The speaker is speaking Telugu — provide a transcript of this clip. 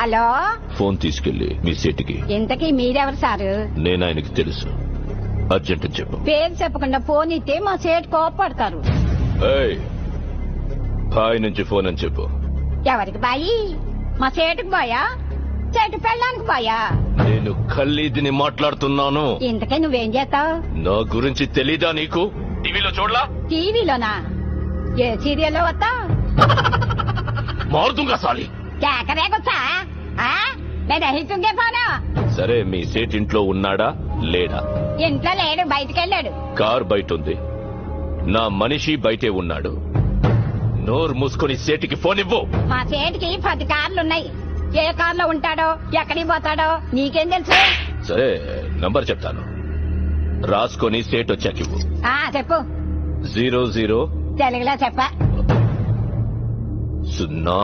హలో, ఫోన్ తీసుకెళ్లి మీ సేటికి. ఇంతకీ మీరెవరు సారు? నేను ఆయనకి తెలుసు. అర్జెంట్ అని చెప్పు. పేరు చెప్పకుండా ఫోన్ ఇస్తే మా సేటు కోపడతారు. ఏయ్, బాయ్ నుంచి ఫోన్ అని చెప్పు. ఎవరికి బాయి? మా సేటుకు బాయా? సేటు పెళ్ళానికి బాయా? నేను ఖల్లీదిని మాట్లాడుతున్నాను. ఇంతకీ నువ్వేం చేస్తావు? నా గురించి తెలీదా నీకు? టీవీలో చూడలా? టీవీలోనా? ఏ సీరియల్లో వస్తా? మారుతుంగా సాలి. కేకరేకొచ్చా? నేను అహితుంగే పోను. సరే, మీ సేట్ ఇంట్లో ఉన్నాడా లేడా? ఇంట్లో లేడు, బయటికెళ్ళాడు. కార్ బయట ఉంది. నా మనిషి బయటే ఉన్నాడు. నోరు మూసుకొని సేటికి ఫోన్ ఇవ్వు. మా సేటికి 10 కార్లున్నాయి. ఏ కార్లో ఉంటాడో, ఎక్కడికి పోతాడో నీకేం తెలుసు? సరే, నంబర్ చెప్తాను, రాసుకొని సేట్ వచ్చాకివ్వు. చెప్పు. 00 తెలుగులో చెప్ప. 0